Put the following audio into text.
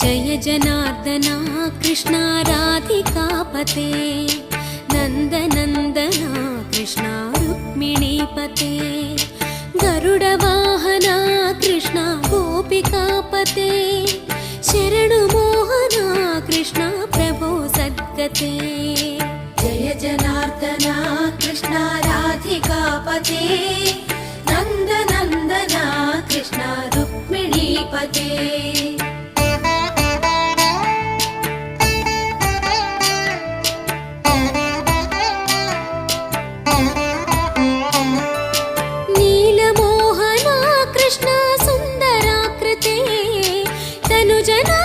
जय जनार्दना कृष्णा राधिकापते नन्दनन्दना कृष्णा रुक्मिणीपते गरुडवाहना कृष्णा गोपिकापते शरणुमोहना कृष्णा प्रभो सद्गते जय जनार्दना कृष्णा राधिकापते नन्दनन्दना कृष्णा रुक्मिणीपते नीलमोहना कृष्णा सुन्दराकृते तनुजना